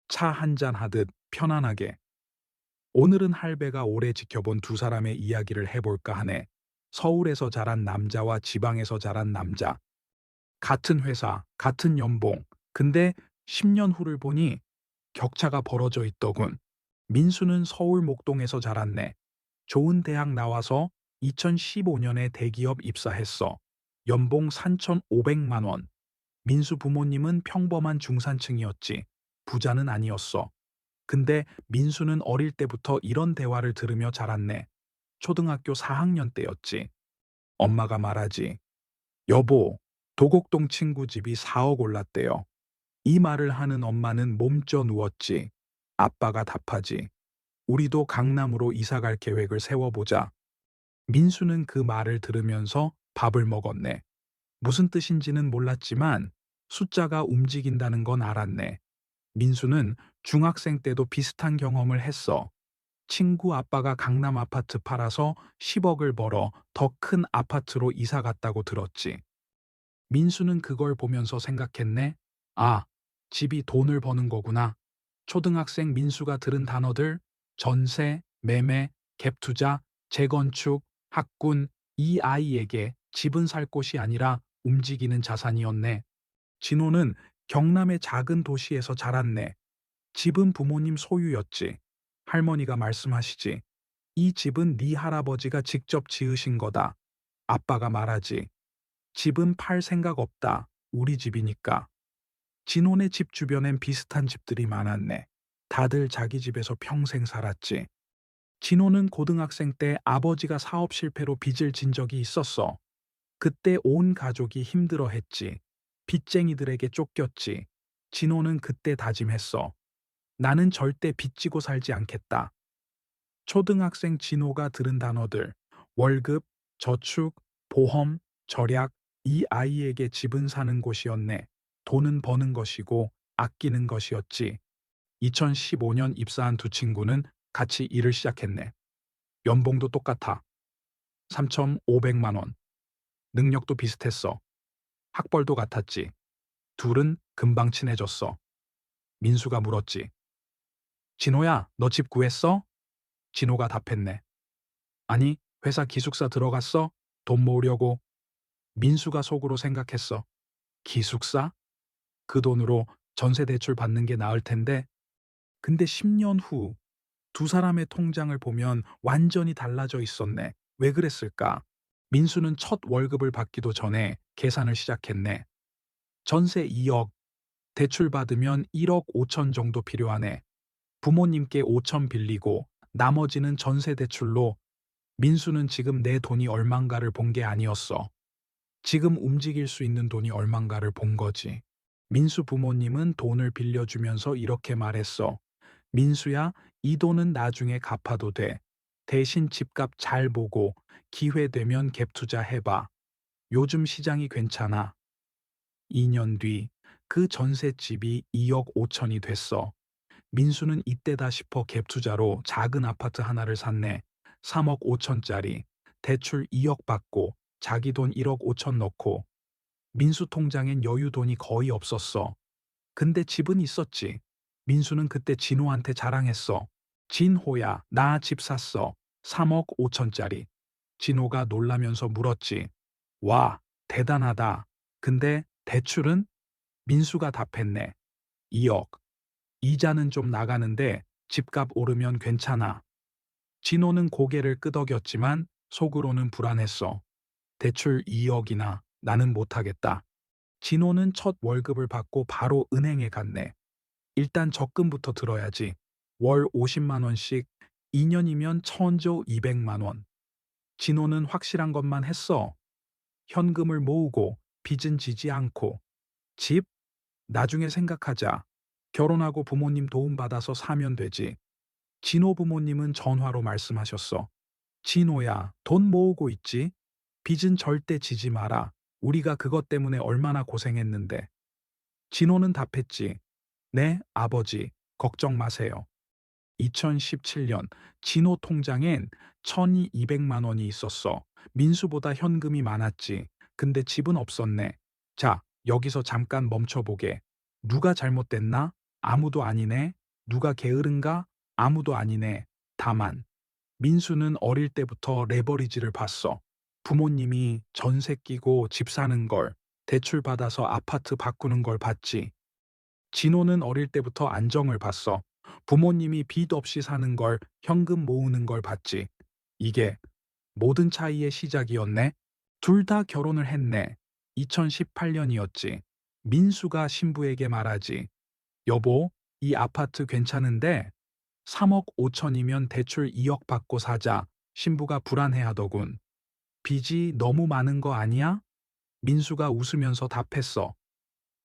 차 한잔 하듯 편안하게. 오늘은 할배가 오래 지켜본 두 사람의 이야기를 해볼까 하네. 서울에서 자란 남자와 지방에서 자란 남자. 같은 회사, 같은 연봉. 근데 10년 후를 보니 격차가 벌어져 있더군. 민수는 서울 목동에서 자랐네. 좋은 대학 나와서 2015년에 대기업 입사했어. 연봉 3,500만 원. 민수 부모님은 평범한 중산층이었지. 부자는 아니었어. 근데 민수는 어릴 때부터 이런 대화를 들으며 자랐네. 초등학교 4학년 때였지. 엄마가 말하지. 여보, 도곡동 친구 집이 4억 올랐대요. 이 말을 하는 엄마는 몸져 누웠지. 아빠가 답하지. 우리도 강남으로 이사 갈 계획을 세워보자. 민수는 그 말을 들으면서 밥을 먹었네. 무슨 뜻인지는 몰랐지만 숫자가 움직인다는 건 알았네. 민수는 중학생 때도 비슷한 경험을 했어. 친구 아빠가 강남 아파트 팔아서 10억을 벌어 더 큰 아파트로 이사 갔다고 들었지. 민수는 그걸 보면서 생각했네. 아, 집이 돈을 버는 거구나. 초등학생 민수가 들은 단어들, 전세, 매매, 갭투자, 재건축, 학군, 이 아이에게 집은 살 곳이 아니라 움직이는 자산이었네. 진호는 경남의 작은 도시에서 자랐네. 집은 부모님 소유였지. 할머니가 말씀하시지. 이 집은 네 할아버지가 직접 지으신 거다. 아빠가 말하지. 집은 팔 생각 없다. 우리 집이니까. 진호네 집 주변엔 비슷한 집들이 많았네. 다들 자기 집에서 평생 살았지. 진호는 고등학생 때 아버지가 사업 실패로 빚을 진 적이 있었어. 그때 온 가족이 힘들어했지. 빚쟁이들에게 쫓겼지. 진호는 그때 다짐했어. 나는 절대 빚지고 살지 않겠다. 초등학생 진호가 들은 단어들, 월급, 저축, 보험, 절약, 이 아이에게 집은 사는 곳이었네. 돈은 버는 것이고 아끼는 것이었지. 2015년 입사한 두 친구는 같이 일을 시작했네. 연봉도 똑같아. 3,500만 원. 능력도 비슷했어. 학벌도 같았지. 둘은 금방 친해졌어. 민수가 물었지. 진호야, 너 집 구했어? 진호가 답했네. 아니, 회사 기숙사 들어갔어? 돈 모으려고. 민수가 속으로 생각했어. 기숙사? 그 돈으로 전세 대출 받는 게 나을 텐데. 근데 10년 후 두 사람의 통장을 보면 완전히 달라져 있었네. 왜 그랬을까? 민수는 첫 월급을 받기도 전에 계산을 시작했네. 전세 2억, 대출 받으면 1억 5천 정도 필요하네. 부모님께 5천 빌리고 나머지는 전세 대출로. 민수는 지금 내 돈이 얼만가를 본 게 아니었어. 지금 움직일 수 있는 돈이 얼만가를 본 거지. 민수 부모님은 돈을 빌려주면서 이렇게 말했어. 민수야, 이 돈은 나중에 갚아도 돼. 대신 집값 잘 보고 기회 되면 갭 투자해봐. 요즘 시장이 괜찮아. 2년 뒤 그 전셋집이 2억 5천이 됐어. 민수는 이때다 싶어 갭 투자로 작은 아파트 하나를 샀네. 3억 5천짜리. 대출 2억 받고 자기 돈 1억 5천 넣고. 민수 통장엔 여유 돈이 거의 없었어. 근데 집은 있었지. 민수는 그때 진호한테 자랑했어. 진호야, 나 집 샀어. 3억 5천짜리. 진호가 놀라면서 물었지. 와, 대단하다. 근데 대출은? 민수가 답했네. 2억. 이자는 좀 나가는데 집값 오르면 괜찮아. 진호는 고개를 끄덕였지만 속으로는 불안했어. 대출 2억이나 나는 못하겠다. 진호는 첫 월급을 받고 바로 은행에 갔네. 일단 적금부터 들어야지. 월 50만 원씩 2년이면 천조 200만 원. 진호는 확실한 것만 했어. 현금을 모으고 빚은 지지 않고. 집? 나중에 생각하자. 결혼하고 부모님 도움받아서 사면 되지. 진호 부모님은 전화로 말씀하셨어. 진호야, 돈 모으고 있지? 빚은 절대 지지 마라. 우리가 그것 때문에 얼마나 고생했는데. 진호는 답했지. 네, 아버지, 걱정 마세요. 2017년 진호 통장엔 1,200만 원이 있었어. 민수보다 현금이 많았지. 근데 집은 없었네. 자, 여기서 잠깐 멈춰보게. 누가 잘못됐나? 아무도 아니네. 누가 게으른가? 아무도 아니네. 다만 민수는 어릴 때부터 레버리지를 봤어. 부모님이 전세 끼고 집 사는 걸, 대출 받아서 아파트 바꾸는 걸 봤지. 진호는 어릴 때부터 안정을 봤어. 부모님이 빚 없이 사는 걸, 현금 모으는 걸 봤지. 이게 모든 차이의 시작이었네. 둘 다 결혼을 했네. 2018년이었지. 민수가 신부에게 말하지. 여보, 이 아파트 괜찮은데 3억 5천이면 대출 2억 받고 사자. 신부가 불안해하더군. 빚이 너무 많은 거 아니야? 민수가 웃으면서 답했어.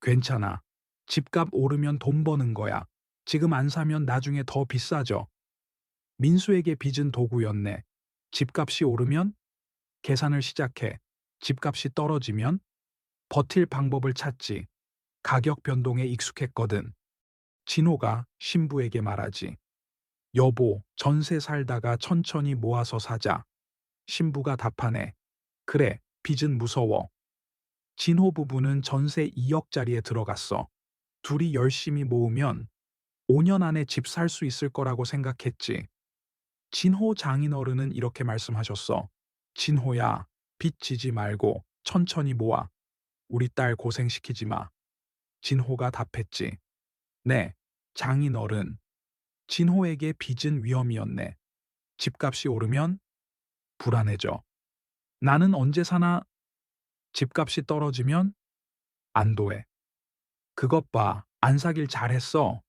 괜찮아. 집값 오르면 돈 버는 거야. 지금 안 사면 나중에 더 비싸져. 민수에게 빚은 도구였네. 집값이 오르면 계산을 시작해. 집값이 떨어지면 버틸 방법을 찾지. 가격 변동에 익숙했거든. 진호가 신부에게 말하지. 여보, 전세 살다가 천천히 모아서 사자. 신부가 답하네. 그래, 빚은 무서워. 진호 부부는 전세 2억짜리에 들어갔어. 둘이 열심히 모으면 5년 안에 집 살 수 있을 거라고 생각했지. 진호 장인어른은 이렇게 말씀하셨어. 진호야, 빚 지지 말고 천천히 모아. 우리 딸 고생시키지 마. 진호가 답했지. 네, 장인어른. 진호에게 빚은 위험이었네. 집값이 오르면 불안해져. 나는 언제 사나? 집값이 떨어지면 안도해. 그것 봐, 안 사길 잘했어.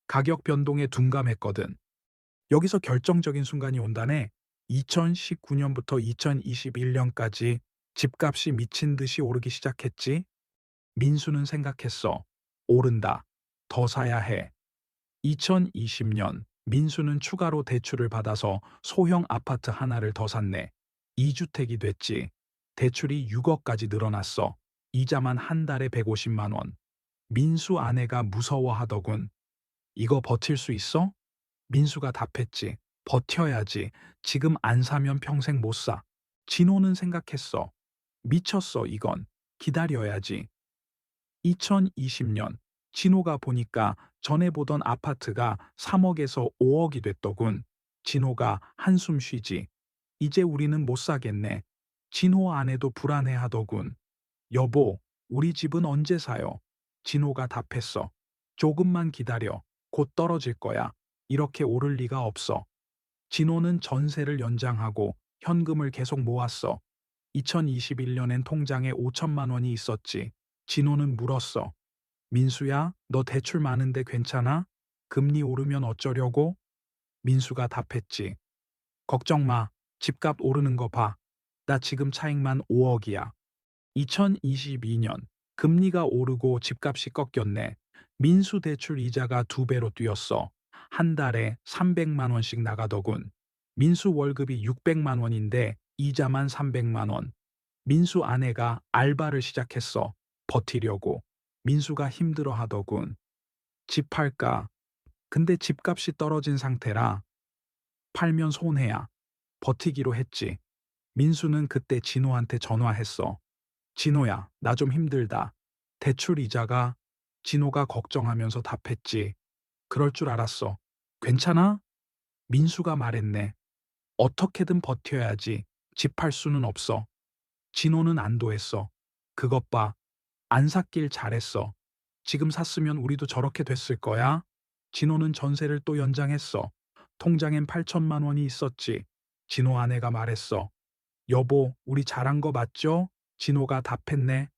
가격 변동에 둔감했거든. 여기서 결정적인 순간이 온다네. 2019년부터 2021년까지 집값이 미친 듯이 오르기 시작했지. 민수는 생각했어. 오른다. 더 사야 해. 2020년 민수는 추가로 대출을 받아서 소형 아파트 하나를 더 샀네. 2주택이 됐지. 대출이 6억까지 늘어났어. 이자만 한 달에 150만 원. 민수 아내가 무서워하더군. 이거 버틸 수 있어? 민수가 답했지. 버텨야지. 지금 안 사면 평생 못 사. 진호는 생각했어. 미쳤어, 이건. 기다려야지. 2020년 진호가 보니까 전에 보던 아파트가 3억에서 5억이 됐더군. 진호가 한숨 쉬지. 이제 우리는 못 사겠네. 진호 아내도 불안해하더군. 여보, 우리 집은 언제 사요? 진호가 답했어. 조금만 기다려. 곧 떨어질 거야. 이렇게 오를 리가 없어. 진호는 전세를 연장하고 현금을 계속 모았어. 2021년엔 통장에 5천만 원이 있었지. 진호는 물었어. 민수야, 너 대출 많은데 괜찮아? 금리 오르면 어쩌려고? 민수가 답했지. 걱정 마. 집값 오르는 거 봐. 나 지금 차익만 5억이야. 2022년 금리가 오르고 집값이 꺾였네. 민수 대출 이자가 2배로 뛰었어. 한 달에 300만 원씩 나가더군. 민수 월급이 600만 원인데 이자만 300만 원. 민수 아내가 알바를 시작했어. 버티려고. 민수가 힘들어 하더군. 집 팔까? 근데 집값이 떨어진 상태라 팔면 손해야. 버티기로 했지. 민수는 그때 진호한테 전화했어. 진호야, 나 좀 힘들다. 대출 이자가 진호가 걱정하면서 답했지. 그럴 줄 알았어. 괜찮아? 민수가 말했네. 어떻게든 버텨야지. 집 팔 수는 없어. 진호는 안도했어. 그것 봐. 안 샀길 잘했어. 지금 샀으면 우리도 저렇게 됐을 거야. 진호는 전세를 또 연장했어. 통장엔 8천만 원이 있었지. 진호 아내가 말했어. 여보, 우리 잘한 거 맞죠? 진호가 답했네.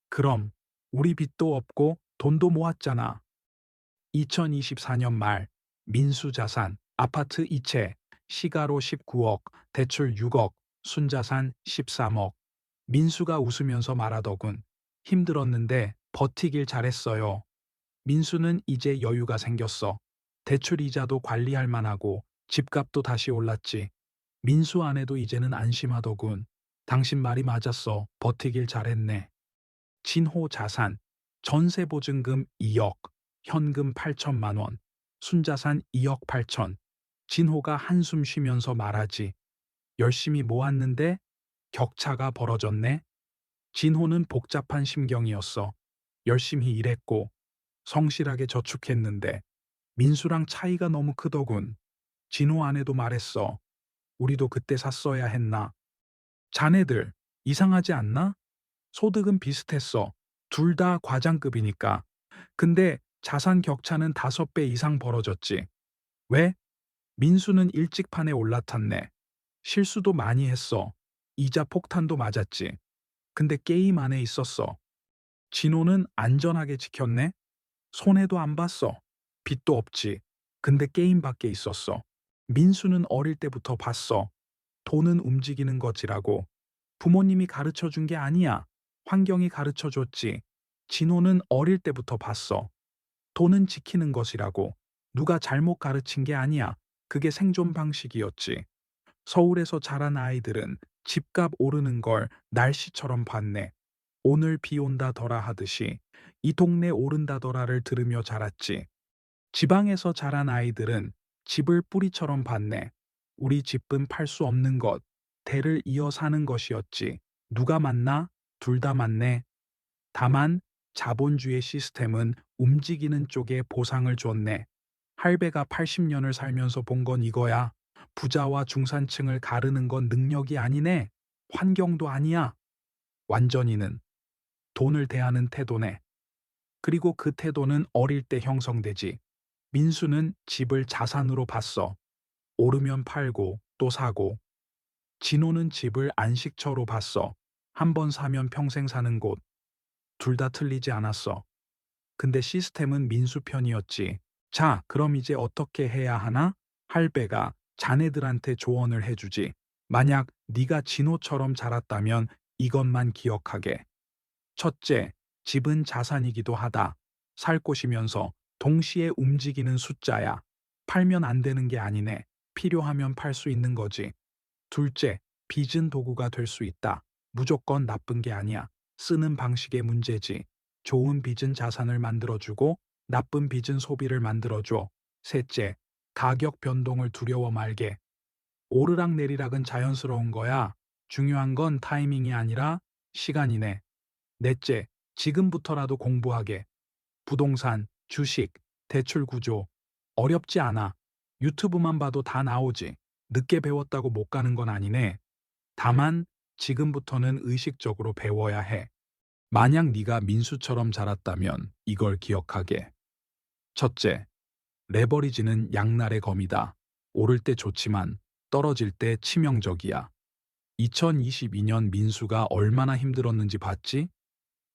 그럼 우리 빚도 없고 돈도 모았잖아. 2024년 말 민수자산 아파트 2채 시가로 19억, 대출 6억, 순자산 13억. 민수가 웃으면서 말하더군. 힘들었는데 버티길 잘했어요. 민수는 이제 여유가 생겼어. 대출 이자도 관리할 만하고 집값도 다시 올랐지. 민수 아내도 이제는 안심하더군. 당신 말이 맞았어. 버티길 잘했네. 진호 자산, 전세 보증금 2억, 현금 8천만 원, 순자산 2억 8천. 진호가 한숨 쉬면서 말하지. 열심히 모았는데 격차가 벌어졌네. 진호는 복잡한 심경이었어. 열심히 일했고 성실하게 저축했는데 민수랑 차이가 너무 크더군. 진호 아내도 말했어. 우리도 그때 샀어야 했나? 자네들, 이상하지 않나? 소득은 비슷했어. 둘 다 과장급이니까. 근데 자산 격차는 5배 이상 벌어졌지. 왜? 민수는 일찍 판에 올라탔네. 실수도 많이 했어. 이자 폭탄도 맞았지. 근데 게임 안에 있었어. 진호는 안전하게 지켰네. 손해도 안 봤어. 빚도 없지. 근데 게임 밖에 있었어. 민수는 어릴 때부터 봤어. 돈은 움직이는 것이라고. 부모님이 가르쳐 준 게 아니야. 환경이 가르쳐 줬지. 진호는 어릴 때부터 봤어. 돈은 지키는 것이라고. 누가 잘못 가르친 게 아니야. 그게 생존 방식이었지. 서울에서 자란 아이들은 집값 오르는 걸 날씨처럼 봤네. 오늘 비 온다더라 하듯이 이 동네 오른다더라를 들으며 자랐지. 지방에서 자란 아이들은 집을 뿌리처럼 봤네. 우리 집은 팔 수 없는 것, 대를 이어 사는 것이었지. 누가 맞나? 둘 다 맞네. 다만 자본주의 시스템은 움직이는 쪽에 보상을 줬네. 할배가 80년을 살면서 본 건 이거야. 부자와 중산층을 가르는 건 능력이 아니네. 환경도 아니야. 완전히는 돈을 대하는 태도네. 그리고 그 태도는 어릴 때 형성되지. 민수는 집을 자산으로 봤어. 오르면 팔고 또 사고. 진호는 집을 안식처로 봤어. 한 번 사면 평생 사는 곳. 둘 다 틀리지 않았어. 근데 시스템은 민수 편이었지. 자, 그럼 이제 어떻게 해야 하나? 할배가 자네들한테 조언을 해주지. 만약 네가 진호처럼 자랐다면 이것만 기억하게. 첫째, 집은 자산이기도 하다. 살 곳이면서 동시에 움직이는 숫자야. 팔면 안 되는 게 아니네. 필요하면 팔 수 있는 거지. 둘째, 빚은 도구가 될 수 있다. 무조건 나쁜 게 아니야. 쓰는 방식의 문제지. 좋은 빚은 자산을 만들어주고 나쁜 빚은 소비를 만들어줘. 셋째, 가격 변동을 두려워 말게. 오르락 내리락은 자연스러운 거야. 중요한 건 타이밍이 아니라 시간이네. 넷째, 지금부터라도 공부하게. 부동산, 주식, 대출 구조. 어렵지 않아. 유튜브만 봐도 다 나오지. 늦게 배웠다고 못 가는 건 아니네. 다만 지금부터는 의식적으로 배워야 해. 만약 네가 민수처럼 자랐다면 이걸 기억하게. 첫째, 레버리지는 양날의 검이다. 오를 때 좋지만 떨어질 때 치명적이야. 2022년 민수가 얼마나 힘들었는지 봤지?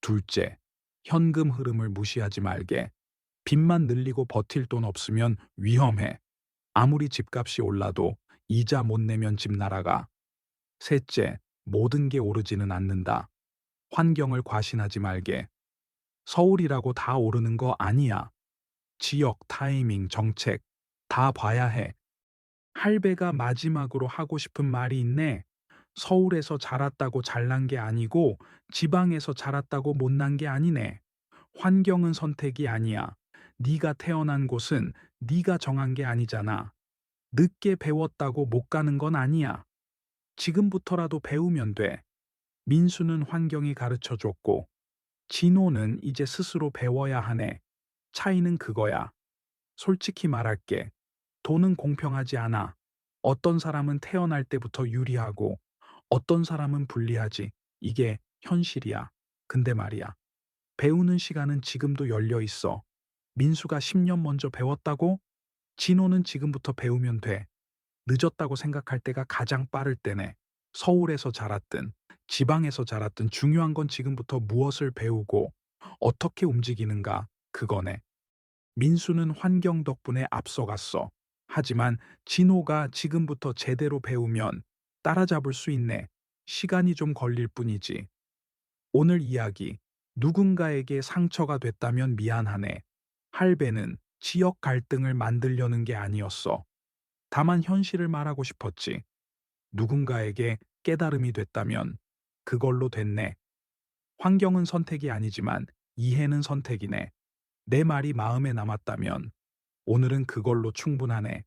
둘째, 현금 흐름을 무시하지 말게. 빚만 늘리고 버틸 돈 없으면 위험해. 아무리 집값이 올라도 이자 못 내면 집 날아가. 셋째, 모든 게 오르지는 않는다. 환경을 과신하지 말게. 서울이라고 다 오르는 거 아니야. 지역, 타이밍, 정책 다 봐야 해. 할배가 마지막으로 하고 싶은 말이 있네. 서울에서 자랐다고 잘난 게 아니고 지방에서 자랐다고 못난 게 아니네. 환경은 선택이 아니야. 네가 태어난 곳은 네가 정한 게 아니잖아. 늦게 배웠다고 못 가는 건 아니야. 지금부터라도 배우면 돼. 민수는 환경이 가르쳐 줬고 진호는 이제 스스로 배워야 하네. 차이는 그거야. 솔직히 말할게. 돈은 공평하지 않아. 어떤 사람은 태어날 때부터 유리하고 어떤 사람은 불리하지. 이게 현실이야. 근데 말이야. 배우는 시간은 지금도 열려 있어. 민수가 10년 먼저 배웠다고? 진호는 지금부터 배우면 돼. 늦었다고 생각할 때가 가장 빠를 때네. 서울에서 자랐든 지방에서 자랐든 중요한 건 지금부터 무엇을 배우고 어떻게 움직이는가 그거네. 민수는 환경 덕분에 앞서갔어. 하지만 진호가 지금부터 제대로 배우면 따라잡을 수 있네. 시간이 좀 걸릴 뿐이지. 오늘 이야기, 누군가에게 상처가 됐다면 미안하네. 할배는 지역 갈등을 만들려는 게 아니었어. 다만 현실을 말하고 싶었지. 누군가에게 깨달음이 됐다면 그걸로 됐네. 환경은 선택이 아니지만 이해는 선택이네. 내 말이 마음에 남았다면 오늘은 그걸로 충분하네.